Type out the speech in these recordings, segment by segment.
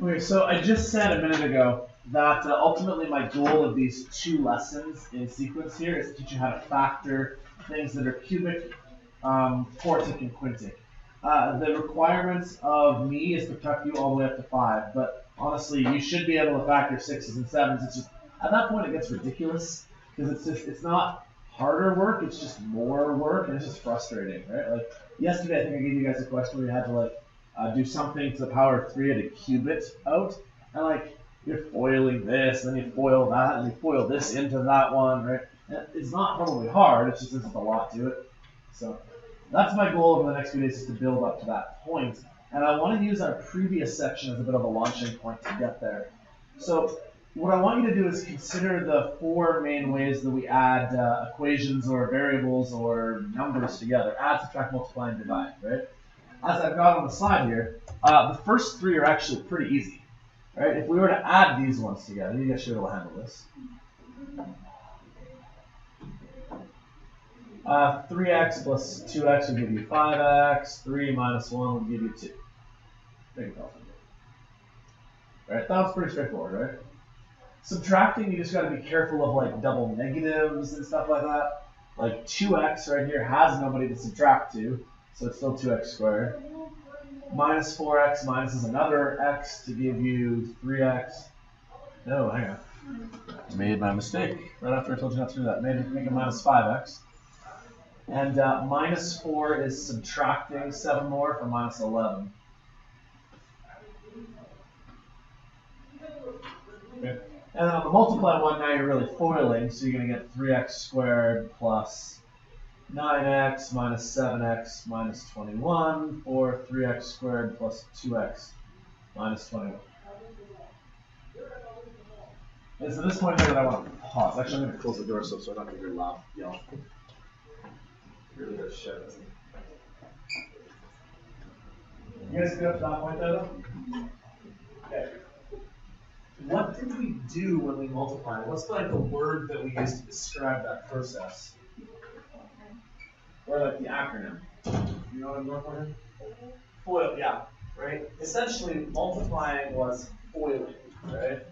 Okay, so I just said a minute ago that ultimately my goal of these two lessons in sequence here is to teach you how to factor things that are cubic, quartic, and quintic. The requirements of me is to prep you all the way up to 5, but honestly, you should be able to factor 6s and 7s. It's just, at that point it gets ridiculous, because it's not harder work, it's just more work, and it's just frustrating, right? Like, yesterday I think I gave you guys a question where you had to, like, do something to the power of 3 to cube it out, and like you're foiling this, and then you foil that, and you foil this into that one, right? And it's not probably hard, it's just there's a lot to it. So that's my goal over the next few days, is to build up to that point, and I want to use our previous section as a bit of a launching point to get there. So what I want you to do is consider the 4 main ways that we add equations or variables or numbers together: add, subtract, multiply, and divide, right? As I've got on the slide here, the first 3 are actually pretty easy, right? If we were to add these ones together, you guys should be able to handle this. 3x plus 2x will give you 5x. 3 minus 1 will give you 2. Big deal. Right? That was pretty straightforward, right? Subtracting, you just got to be careful of like double negatives and stuff like that. Like 2x right here has nobody to subtract to, so it's still 2x squared. Minus 4x minus is another x to give you 3x. No, hang on. Made my mistake right after I told you not to do that. Make it minus 5x. And minus 4 is subtracting 7 more from minus 11. Okay. And then on the multiply one, now you're really foiling, so you're going to get 3x squared plus 9x minus 7x minus 21, or 3x squared plus 2x minus 21. And so this point here that I want to pause. Actually, I'm going to close the door so I don't hear loud yell. Really good shit, isn't it? You guys get up to that point there, though? Okay. What did we do when we multiplied? What's like the word that we used to describe that process? Or like the acronym. You know what I'm going for here? FOIL, yeah, right? Essentially, multiplying was foiling, right?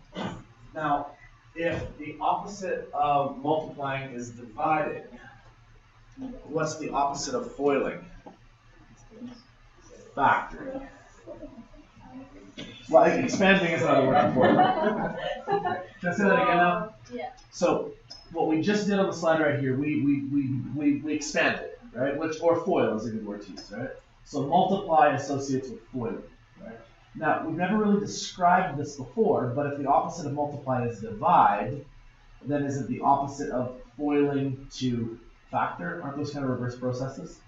Now, if the opposite of multiplying is dividing, what's the opposite of foiling? Factoring. Well, expanding is not a word for foiling. Can I say that again now? Yeah. So, what we just did on the slide right here, we expanded, right? Which, or foil is a good word to use, right? So multiply associates with foiling, right? Now, we've never really described this before, but if the opposite of multiply is divide, then is it the opposite of foiling to factor? Aren't those kind of reverse processes?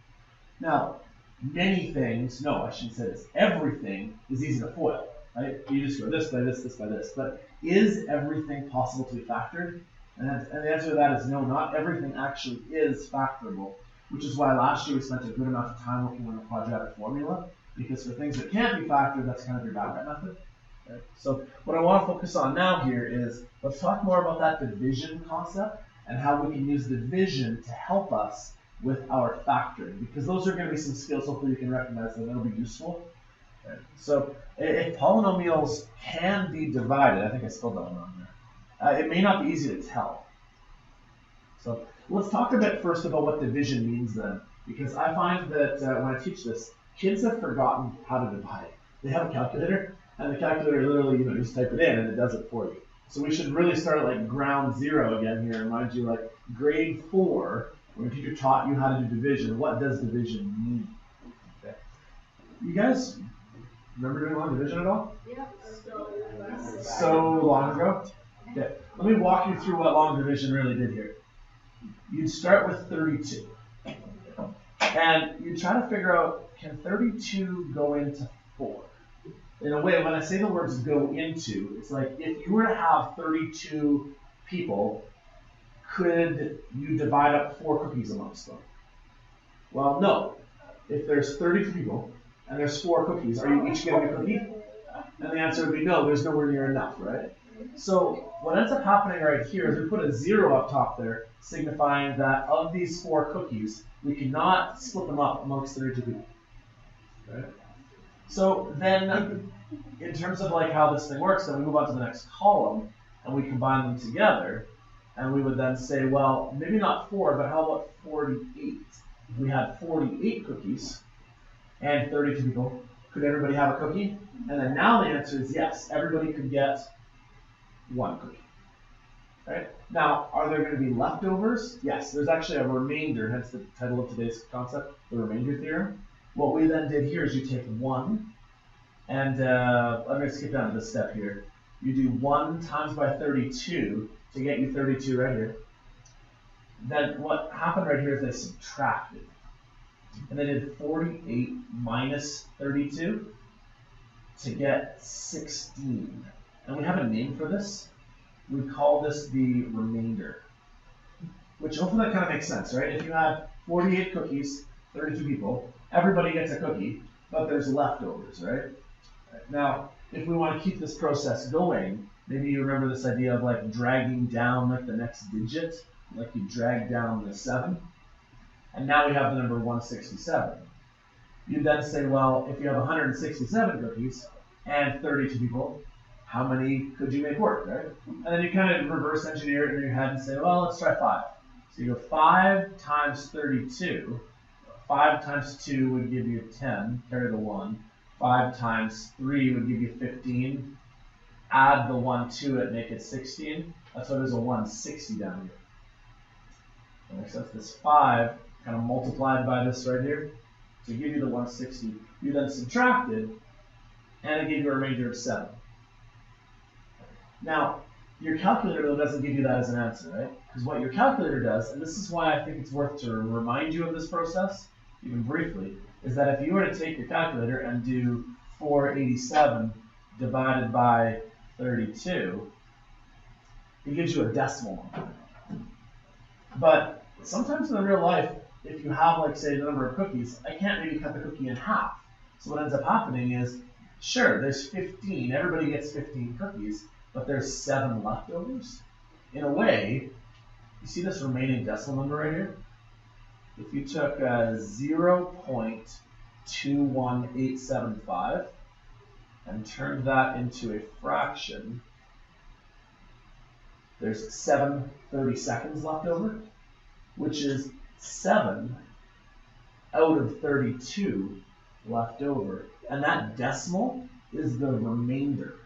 Now, many things, no, I shouldn't say this, everything is easy to foil, right? You just go this by this, this by this. But is everything possible to be factored? And the answer to that is no, not everything actually is factorable, which is why last year we spent a good amount of time working on the quadratic formula, because for things that can't be factored, that's kind of your backup method. Right? So what I want to focus on now here is, let's talk more about that division concept and how we can use division to help us with our factoring, because those are going to be some skills hopefully you can recognize that it'll be useful. Right? So if polynomials can be divided, I think I spelled that one wrong there. It may not be easy to tell. So let's talk a bit first about what division means then, because I find that when I teach this, kids have forgotten how to divide. They have a calculator, and the calculator literally, you just type it in and it does it for you. So we should really start at like ground zero again here, and mind you, like grade 4, when a teacher taught you how to do division, what does division mean? Okay. You guys remember doing long division at all? Yeah. So long ago? Okay. Let me walk you through what long division really did here. You'd start with 32. And you try to figure out, can 32 go into 4? In a way, when I say the words go into, it's like if you were to have 32 people, could you divide up 4 cookies amongst them? Well, no. If there's 32 people and there's 4 cookies, are you each getting a cookie? And the answer would be no, there's nowhere near enough, right? So what ends up happening right here is we put a 0 up top there, signifying that of these 4 cookies, we cannot split them up amongst 32 people. Right? So then, in terms of like how this thing works, then we move on to the next column, and we combine them together, and we would then say, well, maybe not 4, but how about 48? If we had 48 cookies and 32 people, could everybody have a cookie? And then now the answer is yes, everybody could get 1 cookie. Right? Now, are there going to be leftovers? Yes, there's actually a remainder, hence the title of today's concept, the remainder theorem. What we then did here is you take 1, and I'm going to skip down to this step here. You do 1 times by 32 to get you 32 right here. Then what happened right here is they subtracted. And they did 48 minus 32 to get 16. And we have a name for this. We call this the remainder. Which hopefully that kind of makes sense, right? If you had 48 cookies, 32 people, everybody gets a cookie, but there's leftovers, right? Now, if we want to keep this process going, maybe you remember this idea of like dragging down like the next digit, like you drag down the 7. And now we have the number 167. You then say, well, if you have 167 cookies and 32 people, how many could you make work, right? And then you kind of reverse engineer it in your head and say, well, let's try 5. So you go 5 times 32. 5 times 2 would give you 10, carry the 1. 5 times 3 would give you 15. Add the 1 to it, make it 16. That's why there's a 160 down here. That makes sense. This 5 kind of multiplied by this right here to give you the 160. You then subtracted, and it gave you a remainder of 7. Now, your calculator though doesn't give you that as an answer, right? Because what your calculator does, and this is why I think it's worth to remind you of this process, even briefly, is that if you were to take your calculator and do 487 divided by 32, it gives you a decimal number. But sometimes in real life, if you have, like, say, the number of cookies, I can't maybe cut the cookie in half. So what ends up happening is, sure, there's 15. Everybody gets 15 cookies, but there's 7 leftovers. In a way, you see this remaining decimal number right here? If you took 0.21875 and turned that into a fraction, there's 7 30-seconds left over, which is 7 out of 32 left over. And that decimal is the remainder.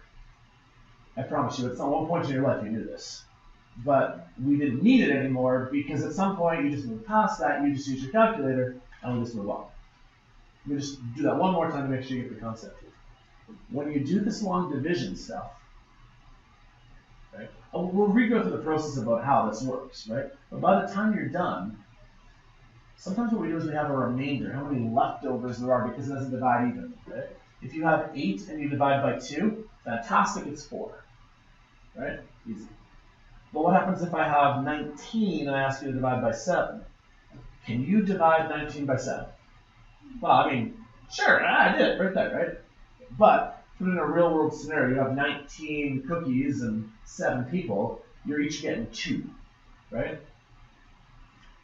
I promise you, at one point in your life you knew this. But we didn't need it anymore because at some point you just move past that, you just use your calculator, and we just move on. We just do that one more time to make sure you get the concept. When you do this long division stuff, right, we'll re-go through the process about how this works, right? But by the time you're done, sometimes what we do is we have a remainder, how many leftovers there are because it doesn't divide even, right? If you have 8 and you divide by 2, fantastic, it's 4, right? Easy. But what happens if I have 19 and I ask you to divide by 7? Can you divide 19 by 7? Well, I mean, sure, I did it right there, right? But put in a real world scenario, you have 19 cookies and 7 people, you're each getting 2, right?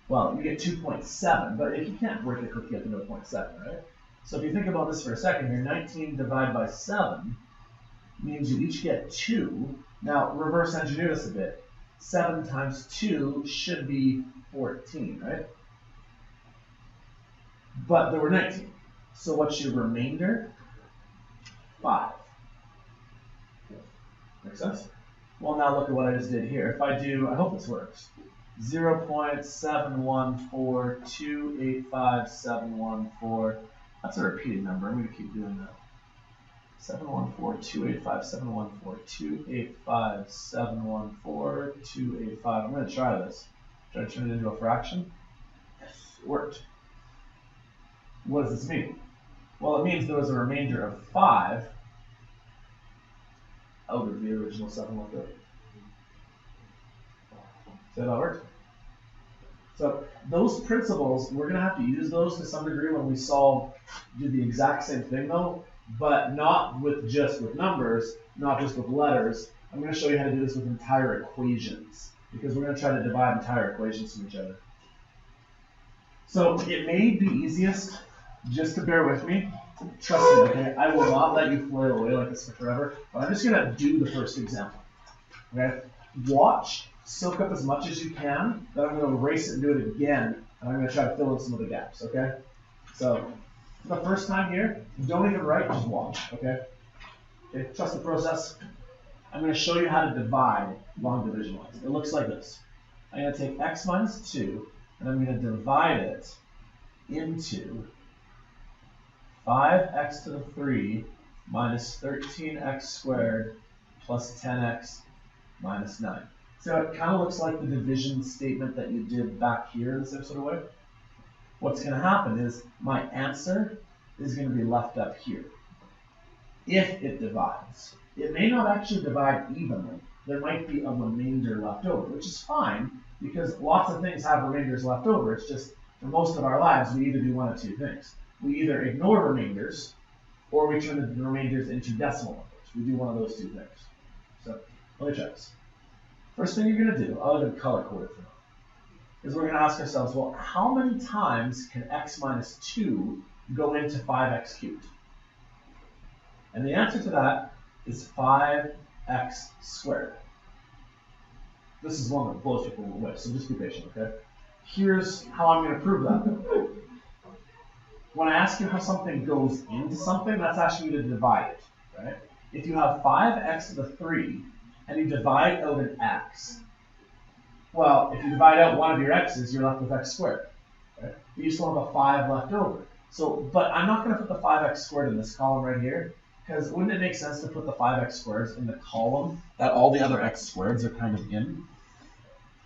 Well, you get 2.7, but if you can't break a cookie up into 0.7, right? So if you think about this for a second here, 19 divided by 7 means you each get 2. Now, reverse engineer this a bit. 7 times 2 should be 14, right? But there were 19. So what's your remainder? 5. Make sense? Well, now look at what I just did here. If I do, I hope this works, 0.714285714. That's a repeating number. I'm going to keep doing that. 71428571428571428. I'm going to try this. Try to turn it into a fraction. Yes, it worked. What does this mean? Well, it means there was a remainder of 5 out of the original 7 left over. So that works. So those principles, we're going to have to use those to some degree when we do the exact same thing though, but not just with numbers, not just with letters. I'm going to show you how to do this with entire equations, because we're going to try to divide entire equations from each other. So it may be easiest just to bear with me Trust me, okay? I will not let you flail away like this for forever, but I'm just going to do the first example. Okay? Watch, soak up as much as you can, then I'm going to erase it and do it again, and I'm going to try to fill in some of the gaps, okay? So, for the first time here, don't even write, just watch, okay? Okay, trust the process. I'm going to show you how to divide long division lines. It looks like this. I'm going to take x minus 2, and I'm going to divide it into 5x to the 3 minus 13x squared plus 10x minus 9. So it kind of looks like the division statement that you did back here in the same sort of way. What's going to happen is my answer is going to be left up here if it divides. It may not actually divide evenly. There might be a remainder left over, which is fine because lots of things have remainders left over. It's just for most of our lives, we either do one of two things. We either ignore remainders or we turn the remainders into decimal numbers. We do one of those two things. So let me try this. First thing you're going to do, I'll even color code it for now, is we're going to ask ourselves, well, how many times can x minus 2 go into 5x cubed? And the answer to that is 5x squared. This is one that blows people away, so just be patient, okay? Here's how I'm going to prove that. When I ask you how something goes into something, that's asking you to divide it, right? If you have 5x to the 3 and you divide out an x, well, if you divide out one of your x's, you're left with x squared, right? But you still have a 5 left over. So, but I'm not going to put the 5x squared in this column right here, because wouldn't it make sense to put the 5x squareds in the column that all the other x squareds are kind of in?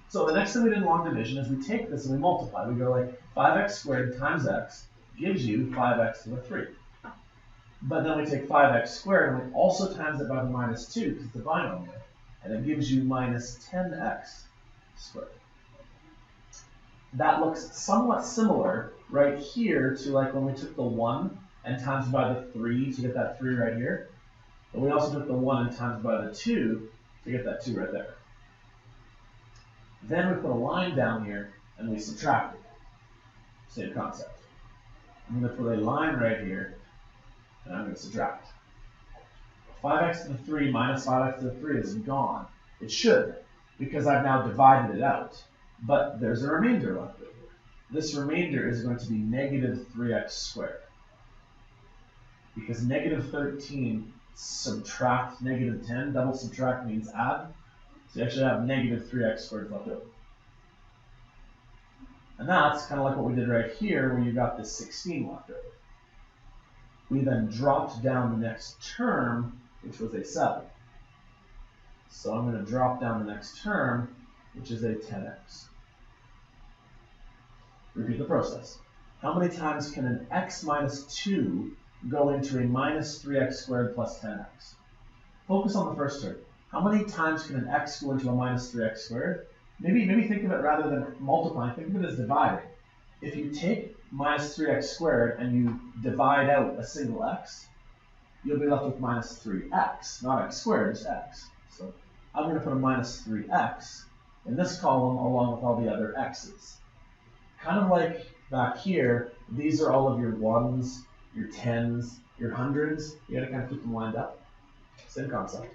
So the next thing we did in long division is we take this and we multiply. We go like 5x squared times x gives you 5x to the 3. But then we take 5x squared and we also times it by the minus 2 because it's the binomial. And it gives you minus 10x squared. That looks somewhat similar right here to like when we took the 1 and times by the 3 to get that 3 right here. But we also took the 1 and times by the 2 to get that 2 right there. Then we put a line down here and we subtract it. Same concept. I'm going to put a line right here and I'm going to subtract. 5x to the 3 minus 5x to the 3 is gone. It should, because I've now divided it out. But there's a remainder left over. This remainder is going to be negative 3x squared. Because negative 13 subtract negative 10, double subtract means add. So you actually have negative 3x squared left over. And that's kind of like what we did right here, where you got this 16 left over. We then dropped down the next term, which was a 7. So I'm going to drop down the next term, which is a 10x. Repeat the process. How many times can an x minus 2 go into a minus 3x squared plus 10x? Focus on the first term. How many times can an x go into a minus 3x squared? Maybe think of it rather than multiplying, think of it as dividing. If you take minus 3x squared and you divide out a single x, you'll be left with minus 3x, not x squared, just x. So I'm going to put a minus 3x in this column along with all the other x's. Kind of like back here, these are all of your 1s, your 10s, your 100s. You got to kind of keep them lined up. Same concept.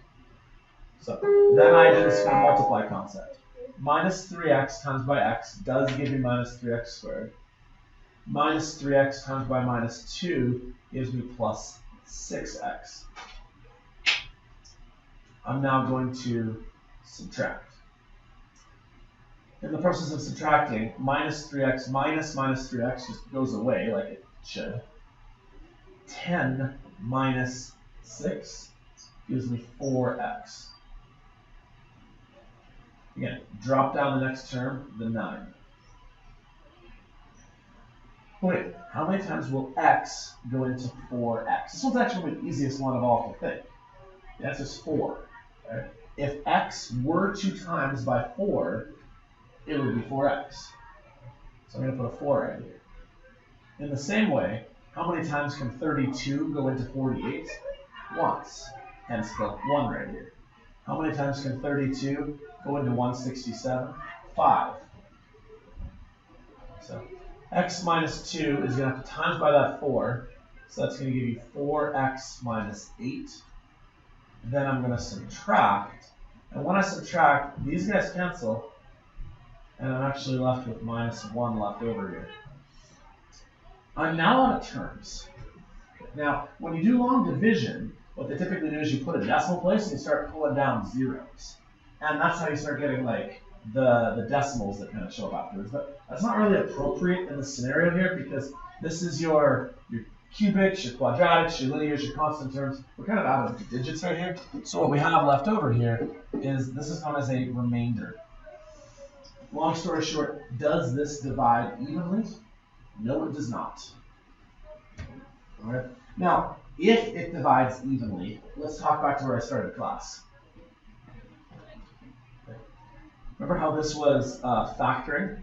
So then I do this kind of multiply concept. Minus 3x times by x does give me minus 3x squared. Minus 3x times by minus 2 gives me plus 6x. I'm now going to subtract. In the process of subtracting, minus 3x minus minus 3x just goes away like it should. 10 minus 6 gives me 4x. Again, drop down the next term, the 9. Wait, how many times will x go into 4x? This one's actually the easiest one of all to think. The answer is 4. Right? If x were 2 times by 4, it would be 4x. So I'm going to put a 4 right here. In the same way, how many times can 32 go into 48? Once. Hence the 1 right here. How many times can 32 go into 167? 5. So x minus 2 is going to have to times by that 4. So that's going to give you 4x minus 8. Then I'm going to subtract. And when I subtract, these guys cancel. And I'm actually left with minus 1 left over here. I'm now out of terms. Now, when you do long division, what they typically do is you put a decimal place and you start pulling down zeros. And that's how you start getting like the decimals that kind of show up afterwards. But that's not really appropriate in this scenario here because this is your cubics, your quadratics, your linears, your constant terms. We're kind of out of digits right here. So what we have left over here is this is known as a remainder. Long story short, does this divide evenly? No, it does not. All right. Now, if it divides evenly, let's talk back to where I started class. Remember how this was factoring?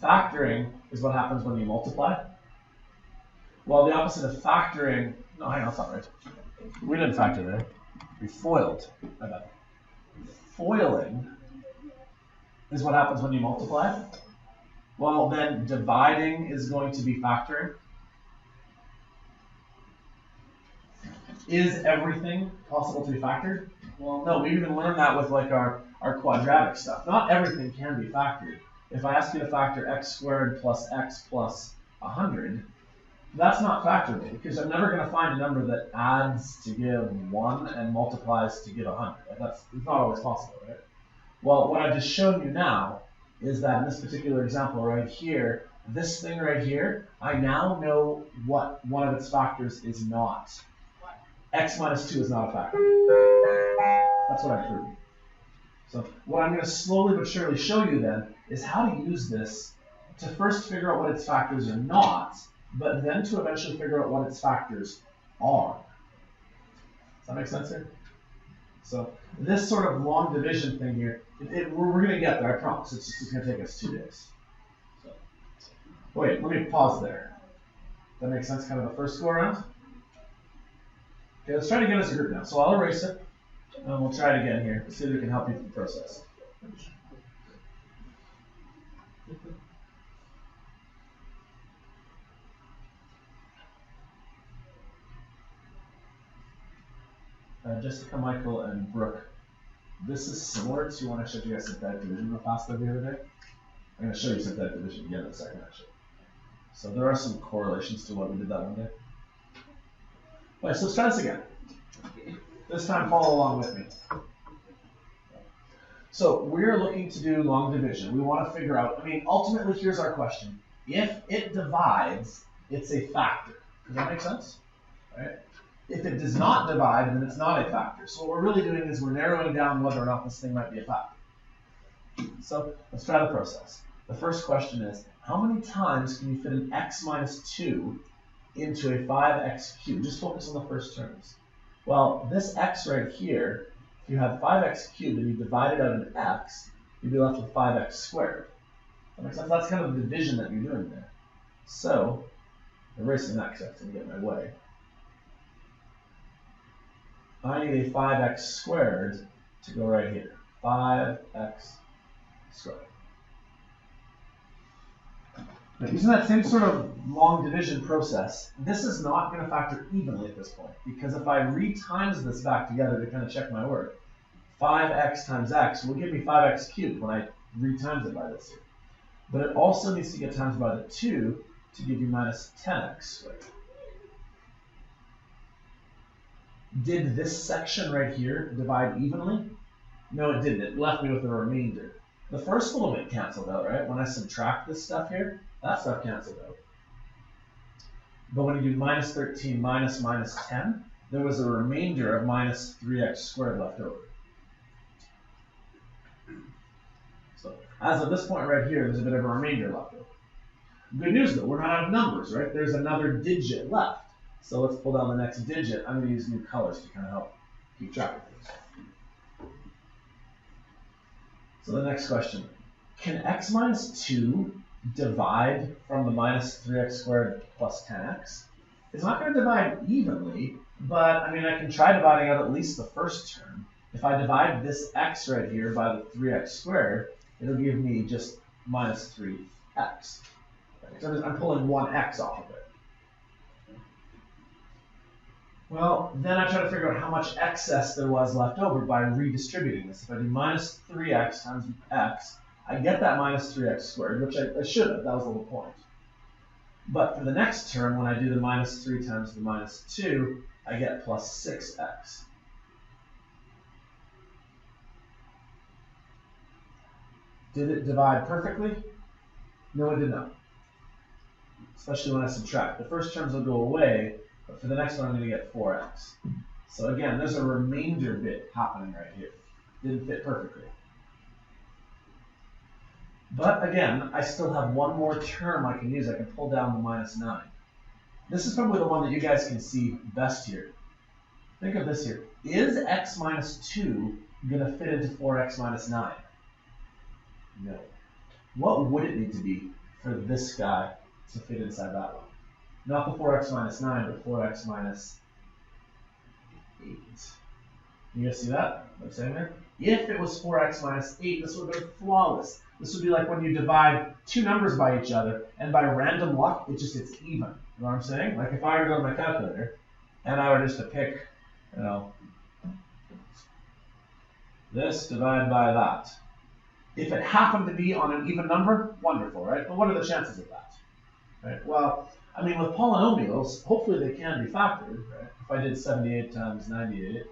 Factoring is what happens when you multiply. Well, the opposite of factoring, no, hang on, that's not right. We didn't factor there. We foiled. Foiling is what happens when you multiply. Well, then dividing is going to be factoring. Is everything possible to be factored? Well, no, we even learned that with like our quadratic stuff. Not everything can be factored. If I ask you to factor x squared plus x plus 100, that's not factorable because I'm never going to find a number that adds to give 1 and multiplies to give 100. It's not always possible, right? Well, what I've just shown you now is that in this particular example right here, this thing right here, I now know what one of its factors is not. X minus 2 is not a factor. That's what I proved. So what I'm going to slowly but surely show you then is how to use this to first figure out what its factors are not, but then to eventually figure out what its factors are. Does that make sense here? So this sort of long division thing here, we're going to get there, I promise. It's just going to take us 2 days. So, wait, let me pause there. That makes sense, kind of the first go around? Okay, let's try to get as a group now. So I'll erase it, and we'll try it again here. See if we can help you through the process. Jessica, Michael, and Brooke, this is similar to when I showed you guys synthetic division real fast the other day. I'm going to show you synthetic division again in a second, actually. So there are some correlations to what we did that one day. All right, so let's try this again. This time, follow along with me. So we're looking to do long division. We want to figure out, ultimately, here's our question. If it divides, it's a factor. Does that make sense? All right. If it does not divide, then it's not a factor. So what we're really doing is we're narrowing down whether or not this thing might be a factor. So let's try the process. The first question is, how many times can you fit an x minus 2 into a 5x cubed? Just focus on the first terms. Well, this x right here, if you have 5x cubed and you divide it out into x, you'd be left with 5x squared. That makes sense? That's kind of the division that you're doing there. So, erasing that because that's going to get in my way. I need a 5x squared to go right here. 5x squared. Now, using that same sort of long division process, this is not going to factor evenly at this point, because if I re-times this back together to kind of check my work, 5x times x will give me 5x cubed when I re-times it by this here. But it also needs to get times by the 2 to give you minus 10x squared. Did this section right here divide evenly? No, it didn't. It left me with a remainder. The first little bit canceled out, right? When I subtract this stuff here, that stuff canceled out. But when you do minus 13 minus 10, there was a remainder of minus 3x squared left over. So as of this point right here, there's a bit of a remainder left over. Good news though, we're not out of numbers, right? There's another digit left. So let's pull down the next digit. I'm going to use new colors to kind of help keep track of things. So the next question, can x minus 2 divide from the minus 3x squared plus 10x? It's not going to divide evenly, but I can try dividing out at least the first term. If I divide this x right here by the 3x squared, it'll give me just minus 3x. So I'm pulling one x off of it. Well, then I try to figure out how much excess there was left over by redistributing this. If I do minus 3x times x, I get that minus 3x squared, which I should have. That was the whole point. But for the next term, when I do the minus 3 times the minus 2, I get plus 6x. Did it divide perfectly? No, it did not. Especially when I subtract. The first terms will go away, but for the next one I'm going to get 4x. So again, there's a remainder bit happening right here. Didn't fit perfectly. But again, I still have one more term I can use. I can pull down the minus 9. This is probably the one that you guys can see best here. Think of this here. Is x minus 2 going to fit into 4x minus 9? No. What would it need to be for this guy to fit inside that one? Not the 4x minus 9, but 4x minus 8. You guys see that? What I'm saying there? If it was 4x minus 8, this would have been flawless. This would be like when you divide two numbers by each other, and by random luck, it just hits even. You know what I'm saying? Like if I were to go to my calculator, and I were just to pick, you know, this divided by that. If it happened to be on an even number, wonderful, right? But what are the chances of that? Right? Well, I mean, with polynomials, hopefully they can be factored, right? If I did 78 times 98,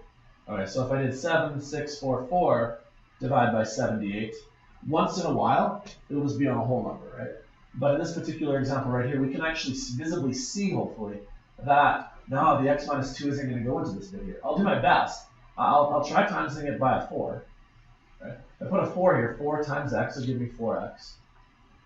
okay, so if I did 7, 6, 4, 4, divide by 78, once in a while, it will just be on a whole number, right? But in this particular example right here, we can actually visibly see, hopefully, that no, the x minus 2 isn't going to go into this bit here. I'll do my best. I'll try timesing it by a 4. Right? If I put a 4 here, 4 times x will give me 4x.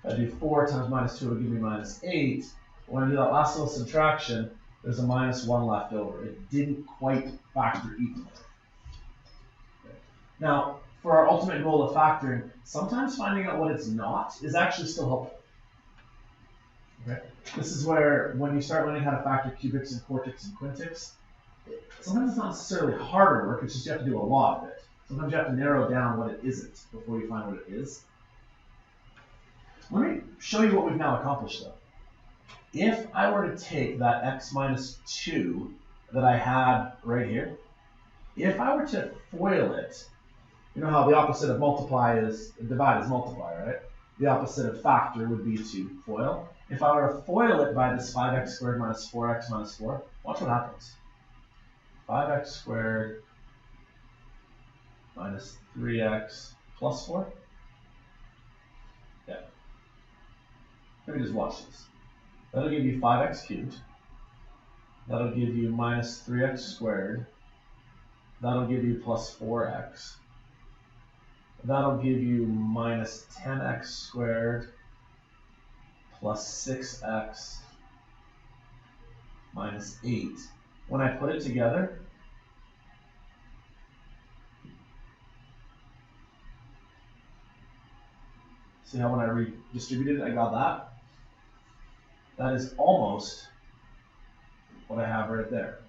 If I do 4 times minus 2, it will give me minus 8. When I do that last little subtraction, there's a minus 1 left over. It didn't quite factor evenly. Okay. Now, for our ultimate goal of factoring, sometimes finding out what it's not is actually still helpful. Okay? This is where, when you start learning how to factor cubics and quartics and quintics, sometimes it's not necessarily harder work, it's just you have to do a lot of it. Sometimes you have to narrow down what it isn't before you find what it is. Let me show you what we've now accomplished, though. If I were to take that x minus 2 that I had right here, if I were to FOIL it, you know how the opposite of divide is multiply, right? The opposite of factor would be to FOIL. If I were to FOIL it by this 5x squared minus 4x minus 4, watch what happens. 5x squared minus 3x plus 4. Yeah. Let me just watch this. That'll give you 5x cubed. That'll give you minus 3x squared. That'll give you plus 4x. That'll give you minus 10x squared plus 6x minus 8. When I put it together, see how when I redistributed it, I got that? That is almost what I have right there.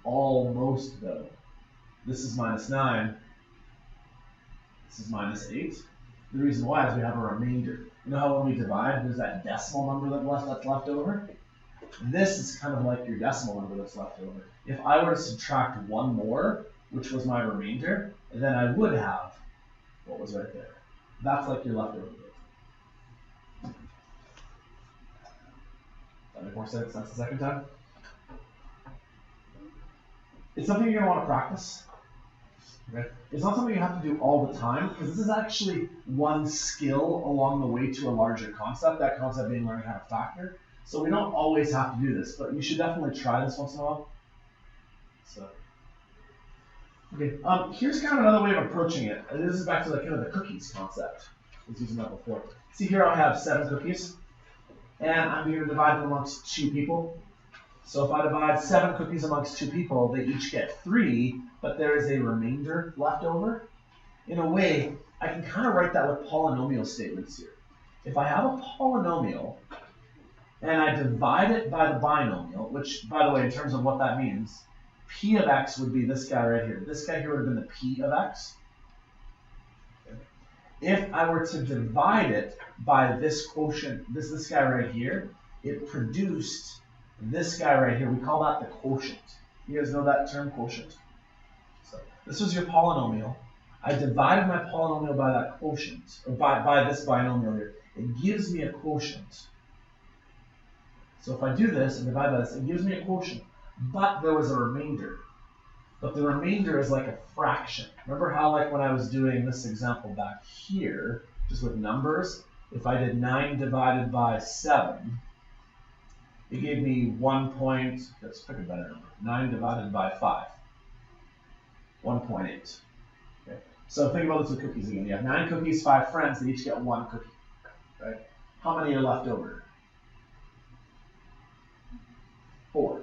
Almost, though. This is minus 9. This is minus 8. The reason why is we have a remainder. You know how when we divide, there's that decimal number that's left over? This is kind of like your decimal number that's left over. If I were to subtract one more, which was my remainder, then I would have what was right there. That's like your leftover bit. That make more sense? That's the second time. It's something you're going to want to practice. Okay? It's not something you have to do all the time, because this is actually one skill along the way to a larger concept, that concept being learning how to factor. So we don't always have to do this, but you should definitely try this once in a while. So, okay, here's kind of another way of approaching it. This is back to kind of the cookies concept. I was using that before. See here I have 7 cookies, and I'm going to divide them amongst 2 people. So if I divide 7 cookies amongst 2 people, they each get 3, but there is a remainder left over. In a way, I can kind of write that with polynomial statements here. If I have a polynomial, and I divide it by the binomial, which, by the way, in terms of what that means, p of x would be this guy right here. This guy here would have been the p of x. Okay. If I were to divide it by this quotient, this guy right here, it produced this guy right here. We call that the quotient. You guys know that term, quotient? So this was your polynomial. I divided my polynomial by that quotient, or by this binomial here. It gives me a quotient. So if I do this and divide by this, it gives me a quotient. But there was a remainder. But the remainder is like a fraction. Remember how, like, when I was doing this example back here, just with numbers, if I did 9 divided by 7, it gave me 1 point, let's pick a better number, 9 divided by 5, 1.8. Okay. So think about this with cookies again. You have 9 cookies, 5 friends, they each get 1 cookie. Right? How many are left over? 4.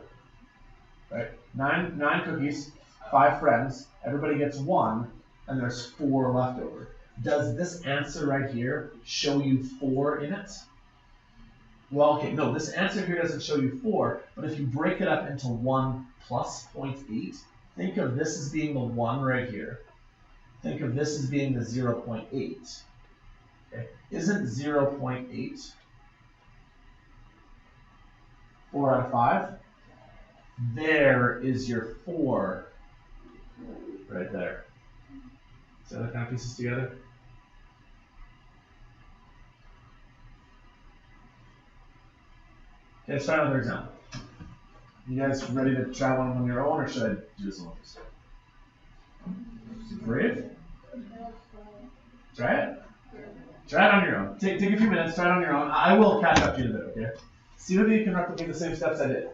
Right? 9 cookies, 5 friends, everybody gets 1, and there's 4 left over. Does this answer right here show you 4 in it? Well, okay, no, this answer here doesn't show you 4, but if you break it up into 1 plus 0.8, think of this as being the 1 right here. Think of this as being the 0.8. Okay. Isn't 0.8 4 out of 5? There is your 4 right there. See how that kind of pieces together? Okay, let's try another example. You guys ready to try one on your own, or should I do this alone? Brave? Try it? Try it on your own. Take a few minutes, try it on your own. I will catch up to you in a bit, okay? See whether you can replicate the same steps I did.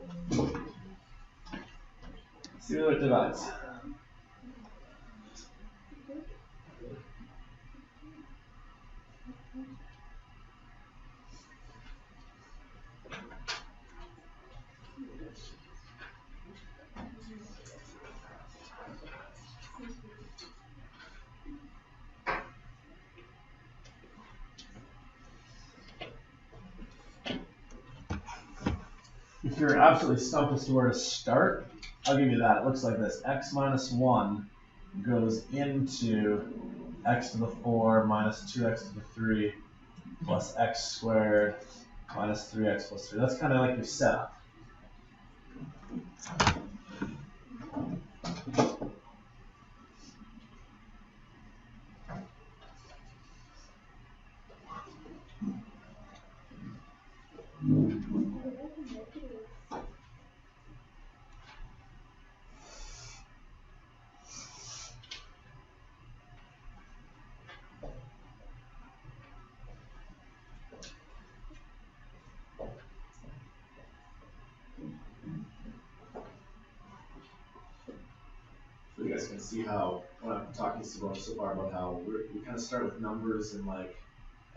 See whether it divides. If you're absolutely stumped as to where to start, I'll give you that. It looks like this. X minus 1 goes into x to the 4 minus 2x to the 3 plus x squared minus 3x plus 3. That's kind of like your setup. So you guys can see how, when I'm talking so far about how we kind of start with numbers in like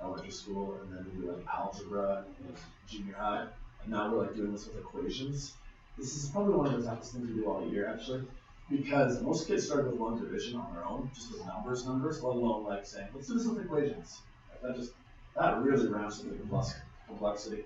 elementary school, and then we do like algebra in junior high, and now we're like doing this with equations. This is probably one of the toughest things we do all year, actually, because most kids start with long division on their own, just with numbers, let alone like saying, let's do this with equations. That really ramps up the complexity.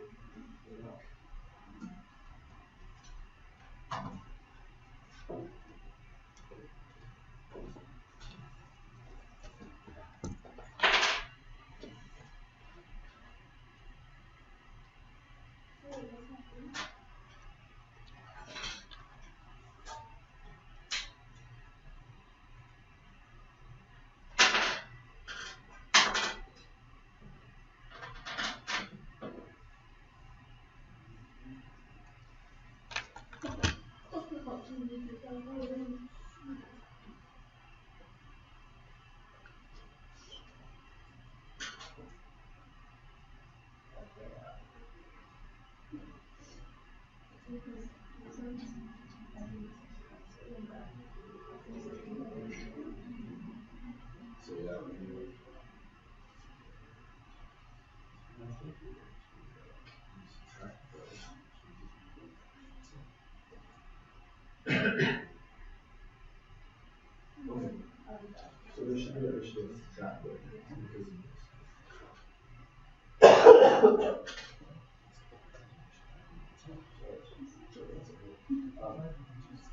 So yeah. So there should be a track with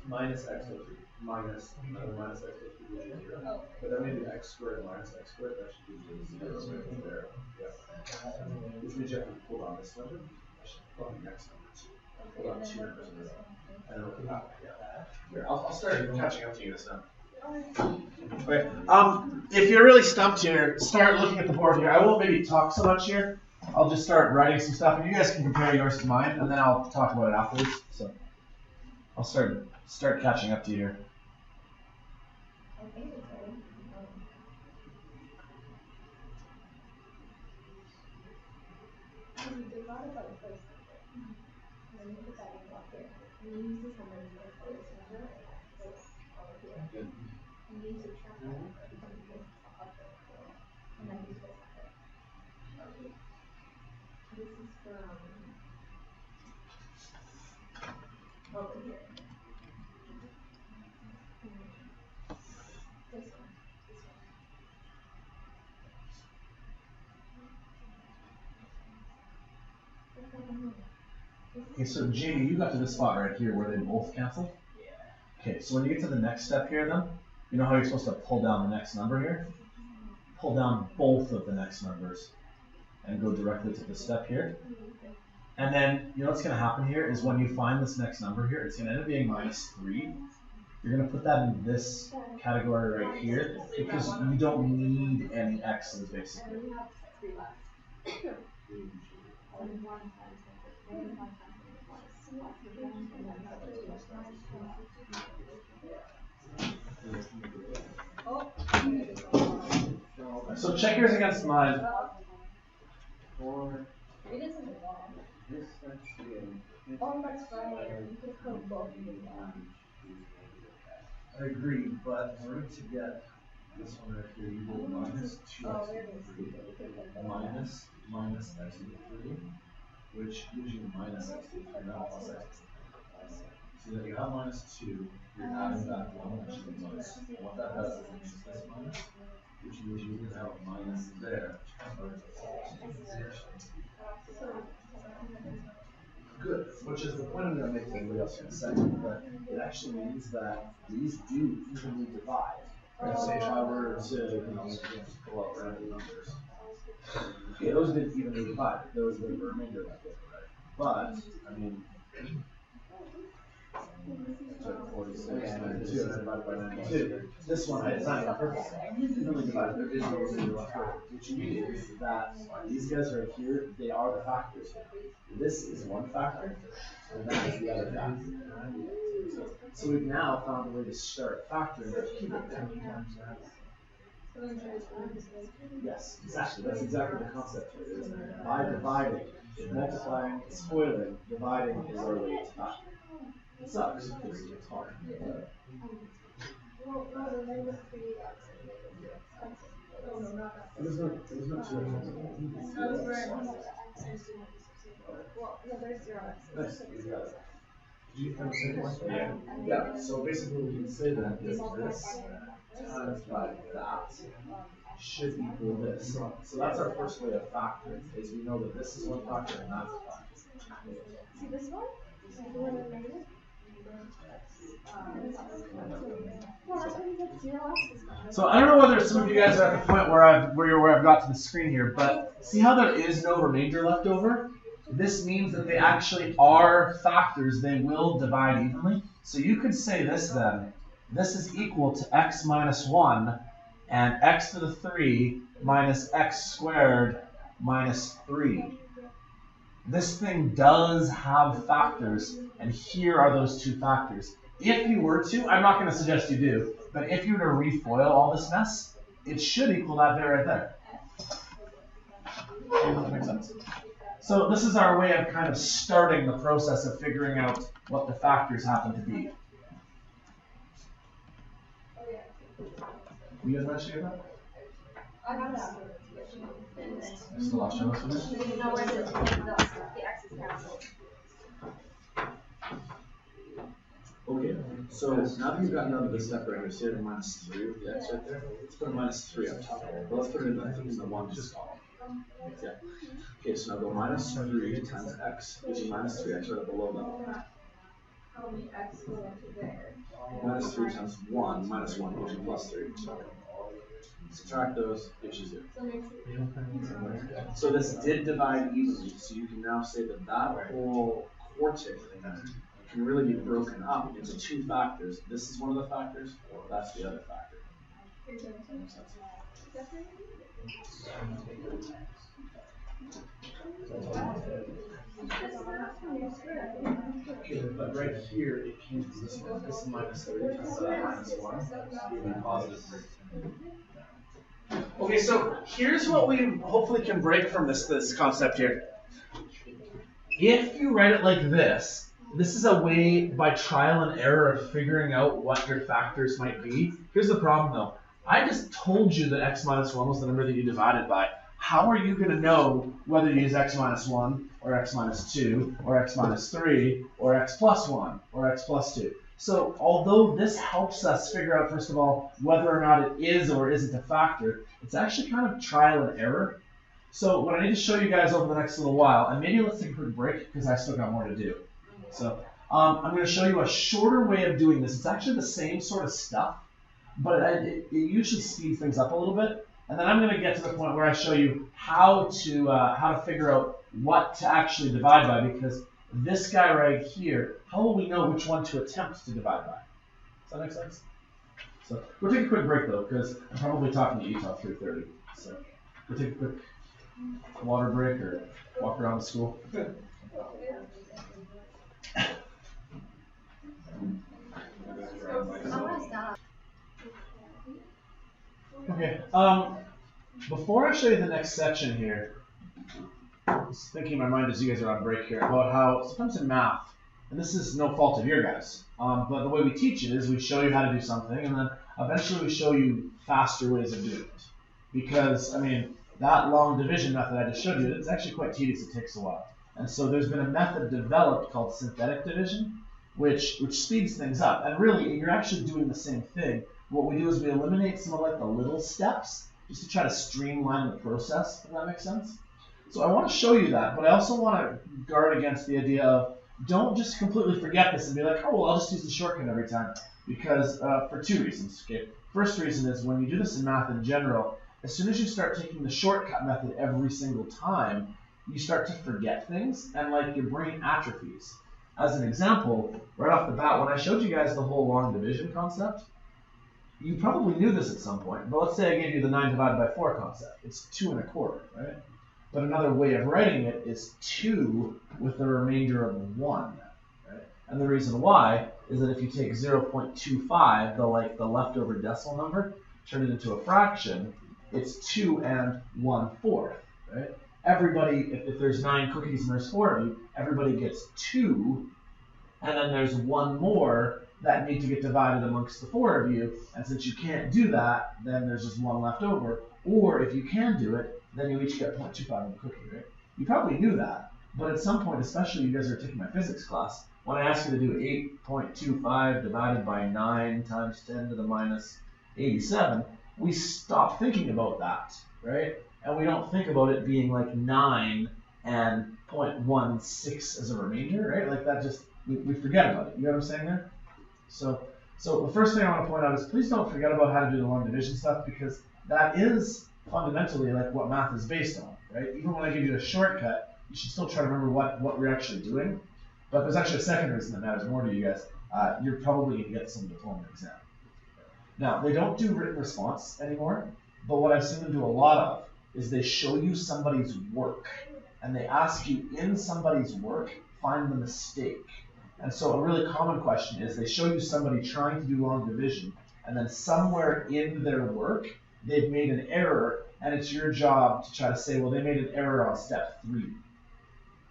minus x over 3. minus another minus x equals 0. But then we do x squared minus x squared, that should give you 0 right there. Yeah. Which means you have to pull down this number. I should pull down the next number too. Pull down 2 numbers in a row. And it'll come out. Yeah. Here, I'll start catching up to you this time. Okay. If you're really stumped here, start looking at the board here. I won't maybe talk so much here. I'll just start writing some stuff, and you guys can compare yours to mine, and then I'll talk about it afterwards. So I'll start catching up to you here. Okay, so Jamie, you got to this spot right here where they both cancel? Yeah. Okay, so when you get to the next step here then, you know how you're supposed to pull down the next number here? Pull down both of the next numbers and go directly to the step here. And then, you know what's going to happen here is when you find this next number here, it's going to end up being minus 3. You're going to put that in this category right here because you don't need any x's basically. So check yours against mine. I agree, but in order to get this one right here, you go minus 2x equals 3 minus x equals 3, which gives you minus x equals 3, not plus x. So that you have minus 2, you're adding that 1, which is minus. And what that does is it makes this minus, which means you're going to have a minus there. Good, which is the point I'm going to make to everybody else in a second, but it actually means that these do evenly divide. Right? Say if I were to, pull out random numbers. Okay, those didn't evenly divide. Those were the remainder left over, right? But, I mean, 46 and 2 divided by 92. This one I designed on purpose. Evenly divided, there is no remainder left over. Which means that these guys right here, they are the factors. This is one factor, and that is the other factor. So we've now found a way to start factoring our cubic there. Yes, exactly. That's exactly the concept here. Is by dividing, multiplying, spoiling, dividing is our way to factor. It sucks because it's hard. There's no 2 x. Well, no, there's 0 x. Nice. Did you kind of say one? Yeah. So basically, we can say that this times by that should equal this. So that's our first way of factoring. Is we know that this is one factor and that's a factor. See this one? The one that made it? So I don't know whether some of you guys are at the point where I've got to the screen here, but see how there is no remainder left over? This means that they actually are factors. They will divide evenly. So you could say this then. This is equal to x minus 1 and x to the 3 minus x squared minus 3. This thing does have factors, and here are those 2 factors. If you were to, I'm not going to suggest you do, but if you were to refoil all this mess, it should equal that bit right there. Does that make sense? So this is our way of kind of starting the process of figuring out what the factors happen to be. You guys managed to get that? I got that. This is the last challenge for this? No, where the x is cancelled. Okay, so now that you've gotten down to this step right here, see the minus 3 with the x right there? Let's put a minus 3 up top. But let's put it in the 1 just column. Yeah. Okay, so now go minus 3 times x, which is minus 3x right below that. How many x go into there? minus 3 times 1 minus 1 gives you plus 3. So subtract those, gives you 0. So this did divide evenly, so you can now say that that whole quartic can really be broken up into 2 factors. This is one of the factors, that's the other factor. Okay, but right here it cancels this one. This is minus 3, minus 1, positive 3. Okay, so here's what we hopefully can break from this concept here. If you write it like this, this is a way by trial and error of figuring out what your factors might be. Here's the problem though. I just told you that x minus 1 was the number that you divided by. How are you going to know whether you use x minus 1 or x minus 2 or x minus 3 or x plus 1 or x plus 2? So although this helps us figure out, first of all, whether or not it is or isn't a factor, it's actually kind of trial and error. So what I need to show you guys over the next little while, and maybe let's take a quick break because I still got more to do. So I'm going to show you a shorter way of doing this. It's actually the same sort of stuff, but it usually speeds things up a little bit. And then I'm going to get to the point where I show you how to figure out what to actually divide by, because this guy right here, how will we know which one to attempt to divide by? Does that make sense? So we'll take a quick break though, because I'm probably talking to you till 3:30. So we'll take a quick water break or walk around the school. Okay, before I show you the next section here, I was thinking in my mind as you guys are on break here about how sometimes in math, and this is no fault of your guys, but the way we teach it is we show you how to do something and then eventually we show you faster ways of doing it. Because, I mean, that long division method I just showed you, it's actually quite tedious, it takes a while. And so there's been a method developed called synthetic division, which speeds things up. And really, you're actually doing the same thing. What we do is we eliminate some of like the little steps just to try to streamline the process, if that makes sense. So I want to show you that, but I also want to guard against the idea of don't just completely forget this and be like, oh, well, I'll just use the shortcut every time. Because for 2 reasons. Okay. First reason is when you do this in math in general, as soon as you start taking the shortcut method every single time, you start to forget things and like your brain atrophies. As an example, right off the bat, when I showed you guys the whole long division concept, you probably knew this at some point, but let's say I gave you the 9 divided by 4 concept. It's 2 1/4, right? But another way of writing it is 2 with the remainder of 1, right? And the reason why is that if you take 0.25, the leftover decimal number, turn it into a fraction, it's 2 1/4, right? Everybody, if there's 9 cookies and there's 4 of you, everybody gets 2, and then there's 1 more that need to get divided amongst the 4 of you, and since you can't do that, then there's just 1 left over, or if you can do it, then you each get 0.25 of the cookie, right? You probably knew that, but at some point, especially you guys are taking my physics class, when I ask you to do 8.25 divided by 9 times 10 to the minus 87, we stop thinking about that, right? And we don't think about it being like 9 and 0.16 as a remainder, right? Like that just, we forget about it. You know what I'm saying there? So the first thing I want to point out is please don't forget about how to do the long division stuff, because that is fundamentally like what math is based on, right? Even when I give you a shortcut, you should still try to remember what we're actually doing. But there's actually a second reason that matters more to you guys. You're probably going to get some diploma exam. Now, they don't do written response anymore, but what I've seen them do a lot of is they show you somebody's work, and they ask you in somebody's work, find the mistake. And so a really common question is they show you somebody trying to do long division, and then somewhere in their work, they've made an error, and it's your job to try to say, well, they made an error on step 3. Does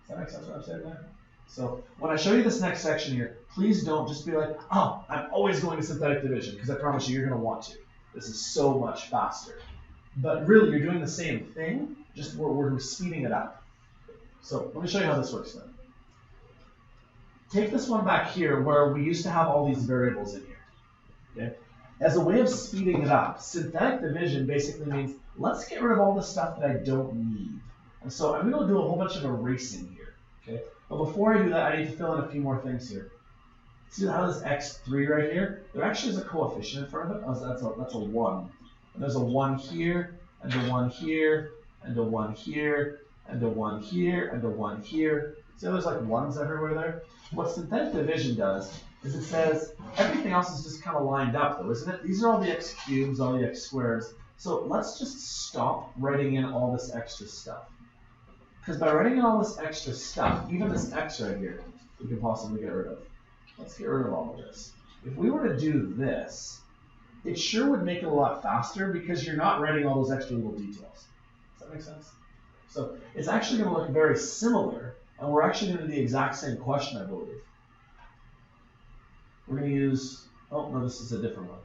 that make sense what I'm saying there? So when I show you this next section here, please don't just be like, oh, I'm always going to synthetic division, because I promise you, you're going to want to. This is so much faster. But really, you're doing the same thing, just we're speeding it up. So let me show you how this works then. Take this one back here where we used to have all these variables in here. Okay? As a way of speeding it up, synthetic division basically means let's get rid of all the stuff that I don't need. And so I'm going to do a whole bunch of erasing here. Okay? But before I do that, I need to fill in a few more things here. See how this x3 right here? There actually is a coefficient in front of it. Oh, that's a 1. And there's a 1 here, and a 1 here, and a 1 here, and a 1 here, and a 1 here. See how there's like 1s everywhere there? What synthetic division does is it says everything else is just kind of lined up though, isn't it? These are all the x cubes, all the x squareds. So let's just stop writing in all this extra stuff. Because by writing in all this extra stuff, even this x right here, we can possibly get rid of. Let's get rid of all of this. If we were to do this, it sure would make it a lot faster because you're not writing all those extra little details. Does that make sense? So it's actually going to look very similar, and we're actually going to do the exact same question, I believe. We're going to use, oh, no, this is a different one.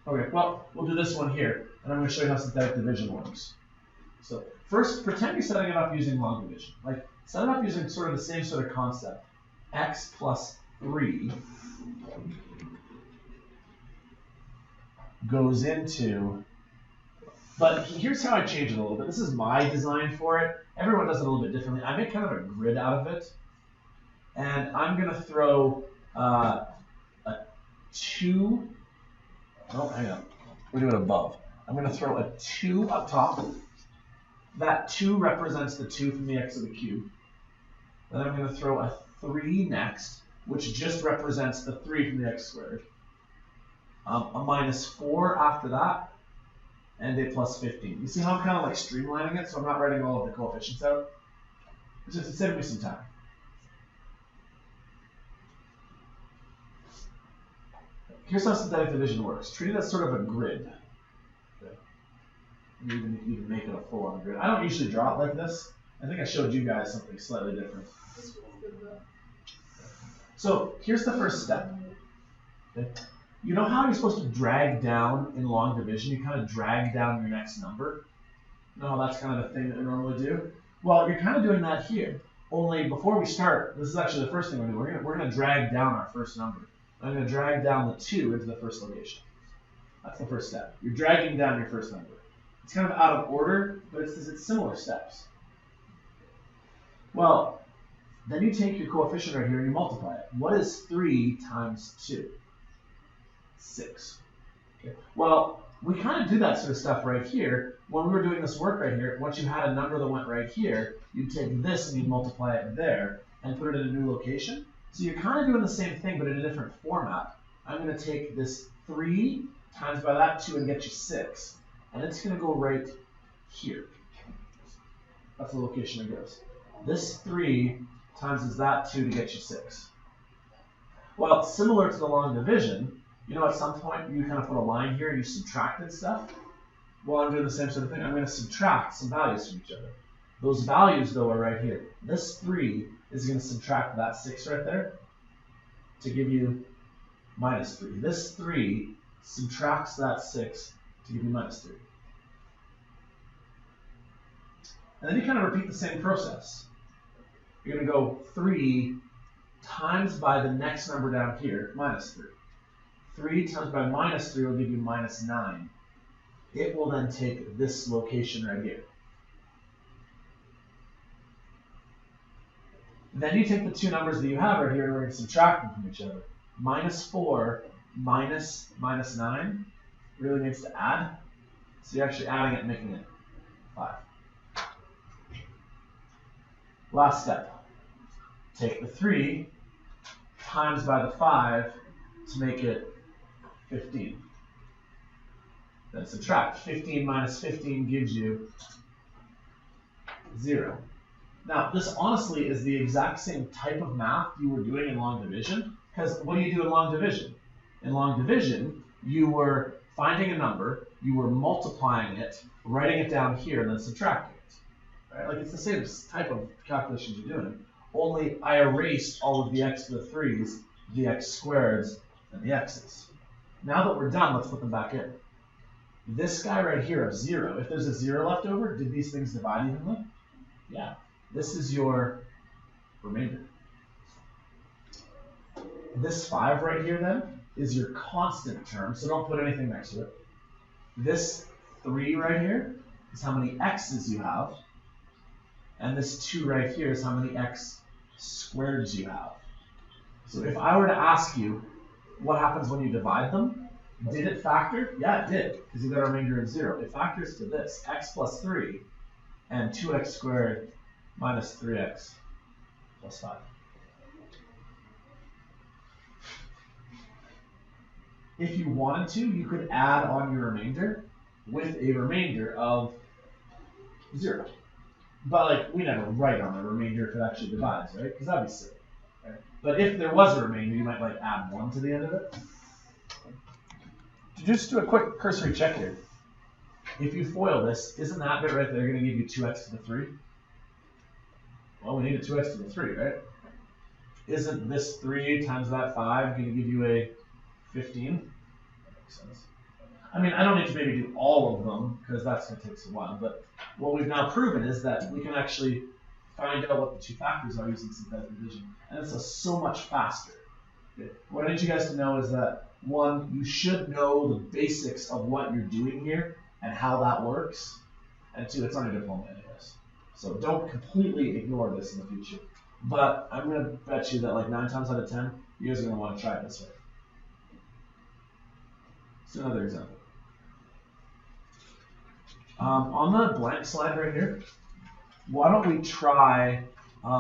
Okay, well, we'll do this one here, and I'm going to show you how synthetic division works. So first, pretend you're setting it up using long division. Like, set it up using sort of the same sort of concept. X plus 3 goes into, but here's how I change it a little bit. This is my design for it. Everyone does it a little bit differently. I make kind of a grid out of it, and I'm going to throw a 2. Oh, hang on. We're doing it above. I'm going to throw a 2 up top. That 2 represents the 2 from the x to the cube. Then I'm going to throw a 3 next, which just represents the 3 from the x squared. A minus 4 after that, and a plus 15. You see how I'm kind of like streamlining it, so I'm not writing all of the coefficients out? It's just to save me some time. Here's how synthetic division works. Treat it as sort of a grid. Okay. You can make it a full-on grid. I don't usually draw it like this. I think I showed you guys something slightly different. So here's the first step. Okay. You know how you're supposed to drag down in long division? You kind of drag down your next number. You know how that's kind of the thing that we normally do? Well, you're kind of doing that here. Only before we start, this is actually the first thing we're doing. We're going to drag down our first number. I'm going to drag down the 2 into the first location. That's the first step. You're dragging down your first number. It's kind of out of order, but it's similar steps. Well, then you take your coefficient right here and you multiply it. What is 3 times 2? 6. Okay. Well, we kind of do that sort of stuff right here. When we were doing this work right here, once you had a number that went right here, you'd take this and you'd multiply it there and put it in a new location. So you're kind of doing the same thing, but in a different format. I'm going to take this 3 times by that 2 and get you 6. And it's going to go right here. That's the location it goes. This 3 times that 2 to get you 6. Well, similar to the long division, you know, at some point you kind of put a line here and you subtracted stuff. Well, I'm doing the same sort of thing. I'm going to subtract some values from each other. Those values, though, are right here. This 3 is going to subtract that 6 right there to give you minus 3. This 3 subtracts that 6 to give you minus 3. And then you kind of repeat the same process. You're going to go 3 times by the next number down here, minus 3. 3 times by minus 3 will give you minus 9. It will then take this location right here. Then you take the 2 numbers that you have right here and we're going to subtract them from each other. Minus 4 minus minus 9 really means to add. So you're actually adding it and making it 5. Last step. Take the 3 times by the 5 to make it 15. Then subtract. 15 minus 15 gives you 0. Now, this honestly is the exact same type of math you were doing in long division, because what do you do in long division? In long division, you were finding a number, you were multiplying it, writing it down here, and then subtracting it. Right? Like, it's the same type of calculations you're doing, only I erased all of the x to the 3's, the x squareds, and the x's. Now that we're done, let's put them back in. This guy right here of 0, if there's a 0 left over, did these things divide evenly? Yeah. This is your remainder. This 5 right here then is your constant term, so don't put anything next to it. This 3 right here is how many x's you have. And this 2 right here is how many x squareds you have. So if I were to ask you what happens when you divide them, did it factor? Yeah, it did, because you got a remainder of 0. It factors to this, x plus 3 and 2x squared minus 3x plus 5. If you wanted to, you could add on your remainder with a remainder of 0. But like, we never write on a remainder if it actually divides, right? Because that'd be silly. Right? But if there was a remainder, you might like add 1 to the end of it. To just do a quick cursory check here. If you FOIL this, isn't that bit right there going to give you 2x to the 3? Well, we need a 2x to the 3, right? Isn't this 3 times that 5 going to give you a 15? That makes sense. I mean, I don't need to maybe do all of them, because that's going to take a while, but what we've now proven is that we can actually find out what the two factors are using synthetic division, and it's so much faster. Okay. What I need you guys to know is that, 1, you should know the basics of what you're doing here and how that works, and 2, it's on your diploma anyways. So don't completely ignore this in the future. But I'm going to bet you that like 9 times out of 10, you guys are going to want to try it this way. Let's do another example. On the blank slide right here, why don't we try the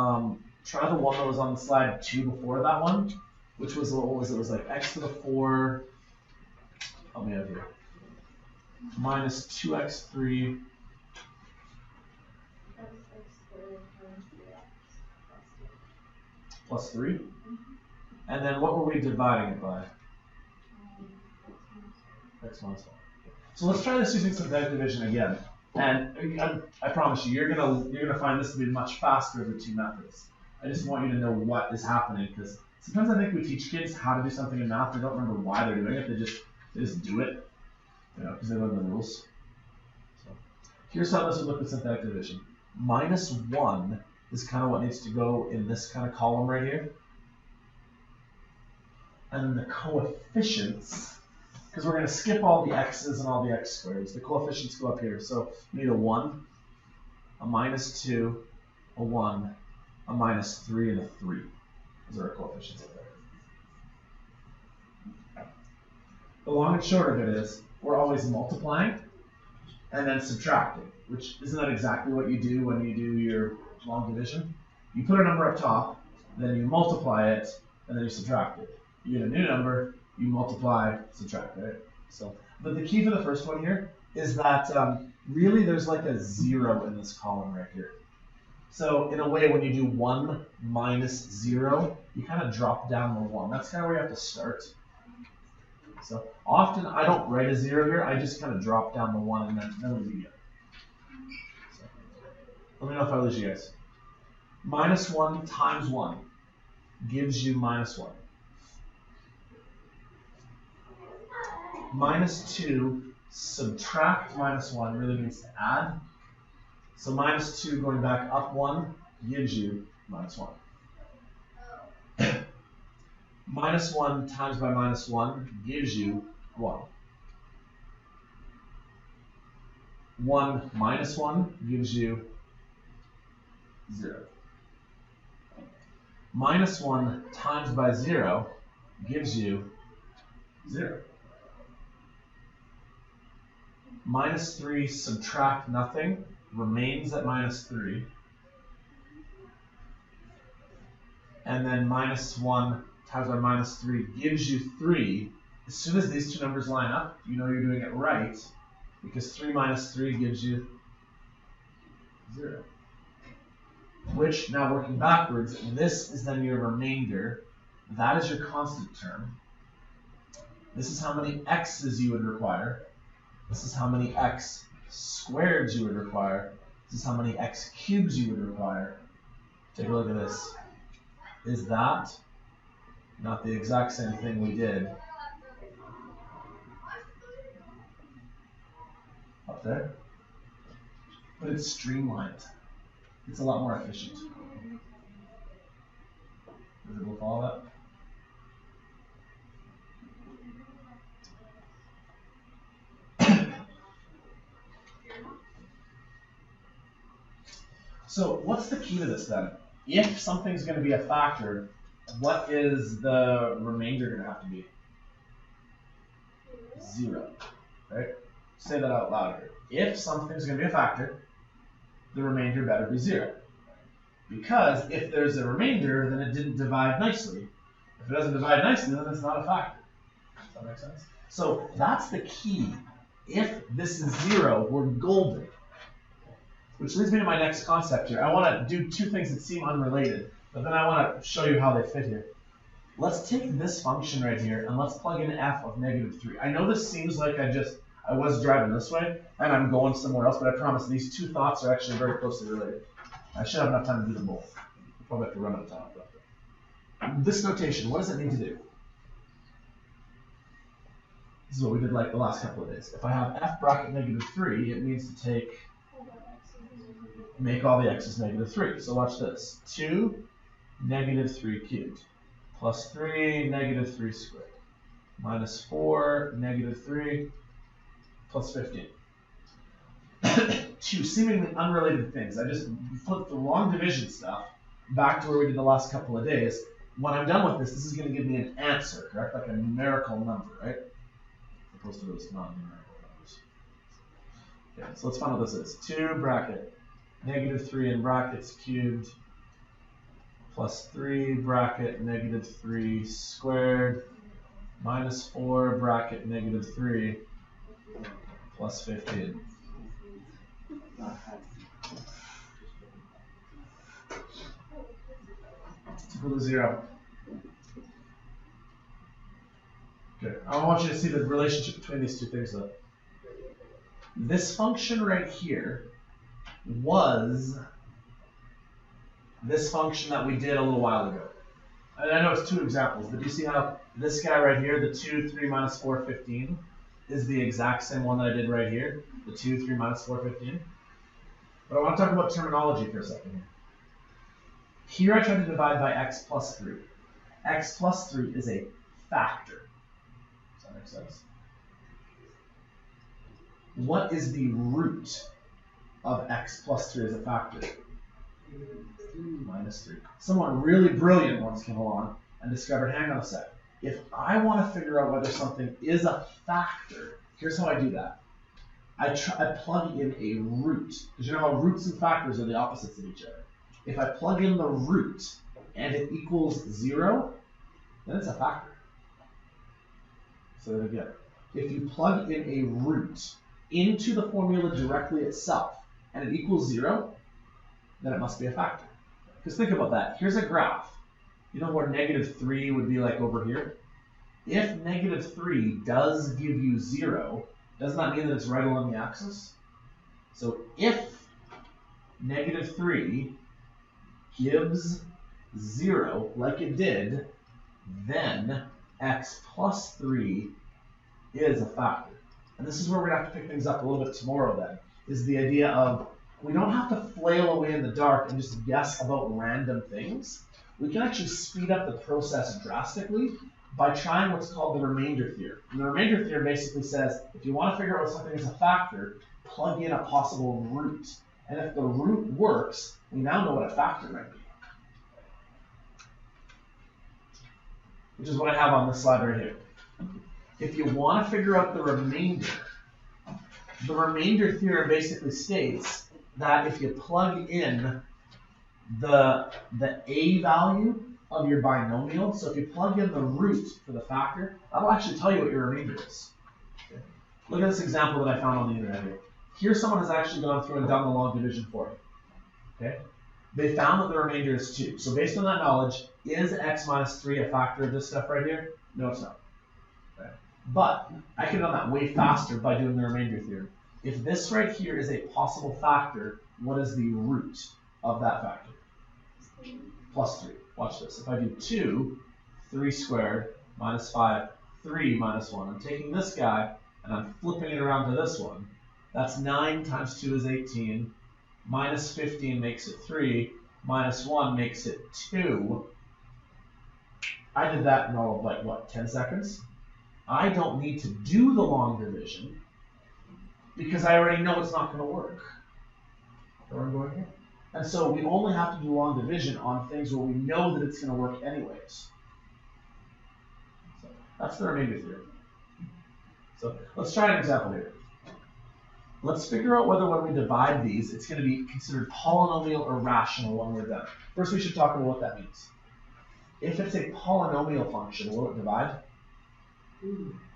one that was on the slide 2 before that one, which was, what was it? It was like x to the 4, help me out here, minus 2x3 plus 3. And then what were we dividing it by? X minus 1. So let's try this using synthetic division again. And I promise you, you're gonna find this to be much faster of the two methods. I just want you to know what is happening, because sometimes I think we teach kids how to do something in math. They don't remember why they're doing it. They just do it, you know, because they learn the rules. So here's how this would look with synthetic division. Minus 1 is kind of what needs to go in this kind of column right here. And then the coefficients, because we're going to skip all the x's and all the x squareds. The coefficients go up here. So we need a 1, a minus 2, a 1, a minus 3, and a 3. Those are our coefficients up there. The long and short of it is we're always multiplying and then subtracting, which isn't that exactly what you do when you do your long division? You put a number up top, then you multiply it, and then you subtract it. You get a new number, you multiply, subtract, right? So, but the key for the first one here is that really there's like a 0 in this column right here. So in a way, when you do 1 minus 0, you kind of drop down the 1. That's kind of where you have to start. So often I don't write a 0 here. I just kind of drop down the 1 and then we begin. So, let me know if I lose you guys. Minus 1 times 1 gives you minus 1. Minus 2 subtract minus 1 really means to add. So minus 2 going back up 1 gives you minus 1. Minus 1 times by minus 1 gives you 1. 1 minus 1 gives you 0. Minus 1 times by 0 gives you 0. Minus 3 subtract nothing remains at minus 3. And then minus 1 times by minus 3 gives you 3. As soon as these two numbers line up, you know you're doing it right, because 3 minus 3 gives you 0. Which, now working backwards, this is then your remainder. That is your constant term. This is how many x's you would require. This is how many x squareds you would require. This is how many x cubes you would require. Take a look at this. Is that not the exact same thing we did up there? But it's streamlined. It's a lot more efficient. Does it follow that? So what's the key to this then? If something's going to be a factor, what is the remainder going to have to be? 0. Right? Say that out louder. If something's going to be a factor, the remainder better be 0. Because if there's a remainder, then it didn't divide nicely. If it doesn't divide nicely, then it's not a factor. Does that make sense? So that's the key. If this is 0, we're golden. Which leads me to my next concept here. I want to do two things that seem unrelated, but then I want to show you how they fit here. Let's take this function right here, and let's plug in f of -3. I know this seems like I was driving this way, and I'm going somewhere else, but I promise these two thoughts are actually very closely related. I should have enough time to do them both. I'll probably have to run out of time. But this notation, what does it mean to do? This is what we did like the last couple of days. If I have f bracket -3, it means to make all the x's -3. So watch this. 2 -3 cubed plus 3 -3 squared minus 4 -3 plus 15. Two seemingly unrelated things. I just flipped the long division stuff back to where we did the last couple of days. When I'm done with this, this is going to give me an answer, correct? Like a numerical number, right? As opposed to those non-numerical numbers. Okay, so let's find out what this is. 2 bracket -3 in brackets cubed plus 3 bracket -3 squared minus 4 bracket -3 plus 15. Equal to 0. Okay, I want you to see the relationship between these two things though. This function right here was this function that we did a little while ago. And I know it's two examples, but do you see how this guy right here, the 2, 3 minus 4, 15, is the exact same one that I did right here, the 2, 3 minus 4, 15? But I want to talk about terminology for a second here. Here I tried to divide by x plus 3. X plus 3 is a factor. Does that make sense? What is the root of x plus 3 as a factor? Minus 3. Someone really brilliant once came along and discovered, hang on a sec, if I want to figure out whether something is a factor, here's how I do that. I plug in a root, because you know how roots and factors are the opposites of each other. If I plug in the root and it equals 0, then it's a factor. So again, if you plug in a root into the formula directly itself and it equals 0, then it must be a factor. Because think about that. Here's a graph. You know where -3 would be like over here? If -3 does give you 0, doesn't that mean that it's right along the axis? So if -3 gives 0 like it did, then x plus 3 is a factor. And this is where we're going to have to pick things up a little bit tomorrow then, is the idea of we don't have to flail away in the dark and just guess about random things. We can actually speed up the process drastically by trying what's called the remainder theorem. And the remainder theorem basically says if you want to figure out what something is a factor, plug in a possible root. And if the root works, we now know what a factor might be. Which is what I have on this slide right here. If you want to figure out the remainder theorem basically states that if you plug in the a value of your binomial, so if you plug in the root for the factor, that'll actually tell you what your remainder is. Okay. Look at this example that I found on the internet here. Here someone has actually gone through and done the long division for you. Okay? They found that the remainder is 2. So based on that knowledge, is x minus 3 a factor of this stuff right here? No, it's not. Okay. But I could have done that way faster by doing the remainder theorem. If this right here is a possible factor, what is the root of that factor? Plus 3. Watch this. If I do 2, 3 squared, minus 5, 3 minus 1. I'm taking this guy and I'm flipping it around to this one. That's 9 times 2 is 18. Minus 15 makes it 3. Minus 1 makes it 2. I did that in all of like, what, 10 seconds? I don't need to do the long division because I already know it's not going to work. Where am I going here? And so we only have to do long division on things where we know that it's going to work anyways. So that's the remainder theorem. So let's try an example here. Let's figure out whether when we divide these, it's going to be considered polynomial or rational when we're done. First, we should talk about what that means. If it's a polynomial function, will it divide?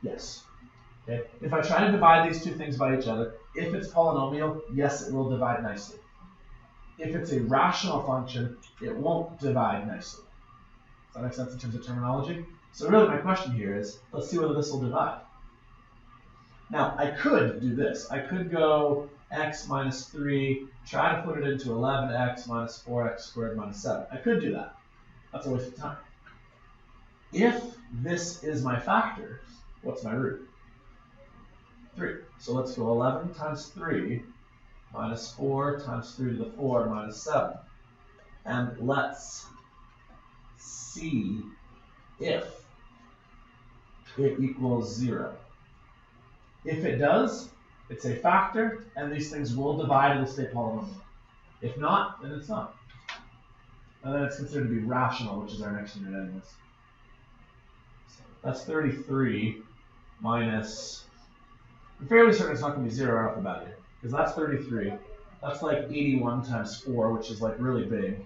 Yes. Okay. If I try to divide these two things by each other, if it's polynomial, yes, it will divide nicely. If it's a rational function, it won't divide nicely. Does that make sense in terms of terminology? So really my question here is, let's see whether this will divide. Now, I could do this. I could go x minus 3, try to put it into 11x minus 4x squared minus 7. I could do that. That's a waste of time. If this is my factor, what's my root? 3. So let's go 11 times 3 minus 4 times 3 to the 4 minus 7. And let's see if it equals 0. If it does, it's a factor, and these things will divide and will stay polynomial. If not, then it's not. And then it's considered to be rational, which is our next unit anyways. So that's 33 minus, I'm fairly certain it's not going to be 0 right off the bat here, because that's 33. That's like 81 times 4, which is like really big.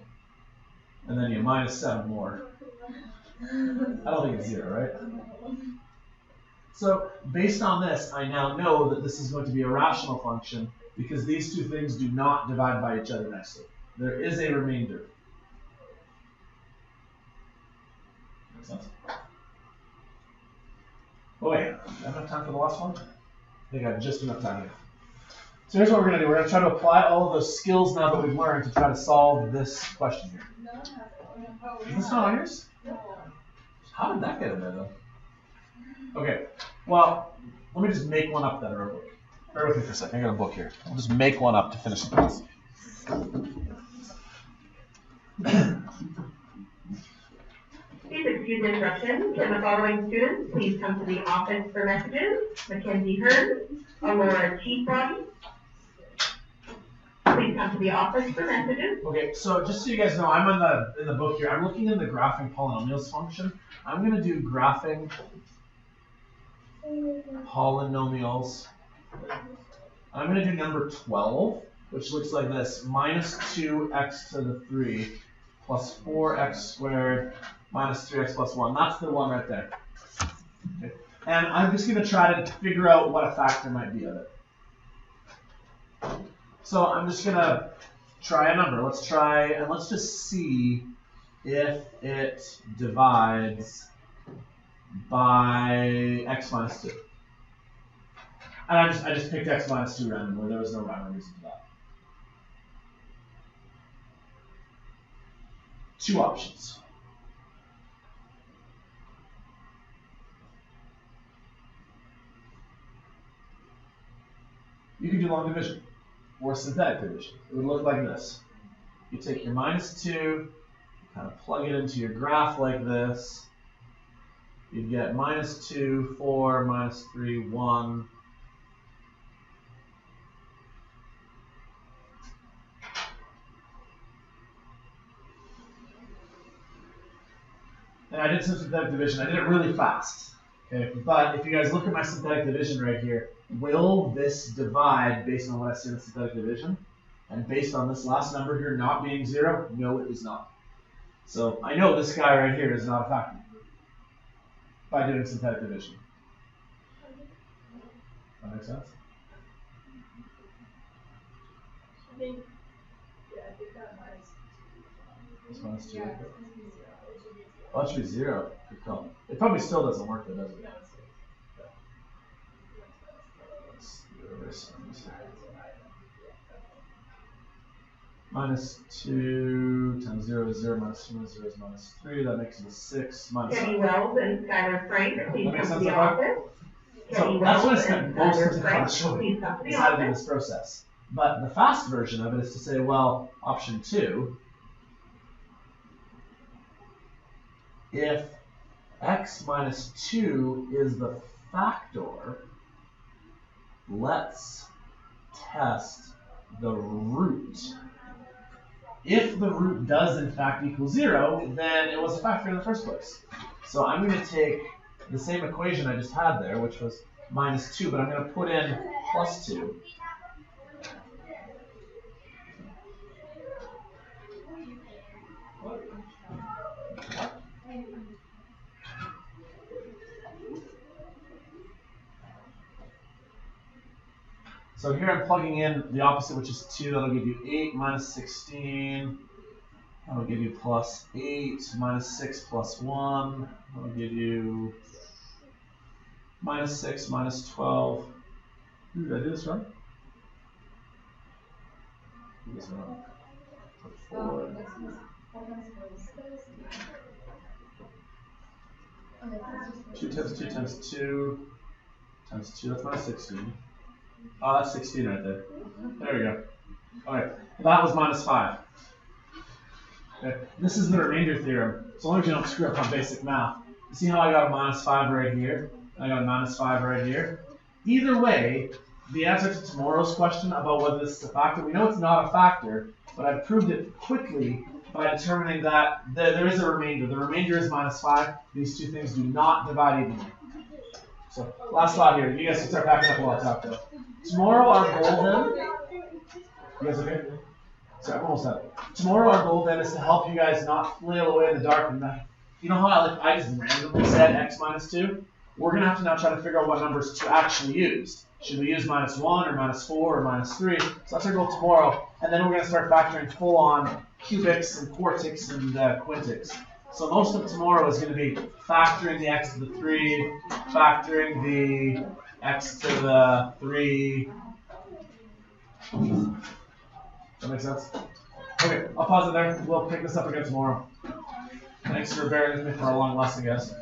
And then you minus 7 more. I don't think it's 0, right? So based on this, I now know that this is going to be a rational function because these two things do not divide by each other nicely. There is a remainder. Makes sense? Oh wait, do I have enough time for the last one? I think I have just enough time here. So here's what we're going to do. We're going to try to apply all of those skills now that we've learned to try to solve this question here. Is this not on yours? How did that get in there though? Okay, well, let me just make one up then real quick. Bear with me for a second. I got a book here. I'll just make one up to finish the class. Please excuse interruption. Can the following students please come to the office for messages? Mackenzie Hearn, Aurora Cheesebody. Please come to the office for messages. Okay, so just so you guys know, I'm in the book here. I'm looking in the graphing polynomials function. I'm going to do graphing polynomials. I'm going to do number 12, which looks like this: minus 2x to the 3 plus 4x squared minus 3x plus 1. That's the one right there. Okay. And I'm just going to try to figure out what a factor might be of it. So I'm just going to try a number. Let's try, and let's just see if it divides by x minus 2. And I just picked x minus 2 randomly. There was no rhyme or reason for that. Two options. You can do long division or synthetic division. It would look like this. You take your minus 2, kind of plug it into your graph like this. You'd get minus 2, 4, minus 3, 1. And I did some synthetic division. I did it really fast. Okay, but if you guys look at my synthetic division right here, will this divide based on what I see in the synthetic division? And based on this last number here not being 0, no, it is not. So I know this guy right here is not a factor by doing synthetic division. That makes sense? I think that minus 2. Minus 2. Yeah, oh, it should be 0. Good call. It probably still doesn't work though, does it? Let's do a reverse on this. Minus 2 times 0 is 0, minus 2 minus 0 is minus 3. That makes it a 6. Minus Kenny Wells and Skylar Frank, please come to the so office. So that's what I spent most of the time showing is how to do this process. But the fast version of it is to say, well, option 2, if x minus 2 is the factor, let's test the root if the root does in fact equal 0, then it was a factor in the first place. So I'm going to take the same equation I just had there, which was minus 2, but I'm going to put in plus 2. So here I'm plugging in the opposite, which is 2. That'll give you 8 minus 16. That'll give you plus 8 minus 6 plus 1. That'll give you minus 6 minus 12. Ooh, did I do this wrong? Do this wrong. 4. 2 times 2 times 2 times 2. That's minus 16. Oh, that's 16 right there. There we go. Okay, that was minus 5. Okay. This is the remainder theorem. So long as you don't screw up on basic math. You see how I got a minus 5 right here? I got a minus 5 right here. Either way, the answer to tomorrow's question about whether this is a factor, we know it's not a factor, but I've proved it quickly by determining that there is a remainder. The remainder is minus 5. These two things do not divide evenly. So, last thought here. You guys can start backing up while I talk, though. Tomorrow our goal then, you guys okay? Sorry, I'm almost done. Tomorrow our goal then is to help you guys not flail away in the dark. And you know how I just randomly said x minus 2? We're going to have to now try to figure out what numbers to actually use. Should we use minus 1 or minus 4 or minus 3? So that's our goal tomorrow. And then we're going to start factoring full on cubics and quartics and quintics. So most of tomorrow is going to be factoring the x to the 3, factoring the x to the 3. Does that make sense? Okay, I'll pause it there. We'll pick this up again tomorrow. Thanks for bearing with me for a long lesson, guys.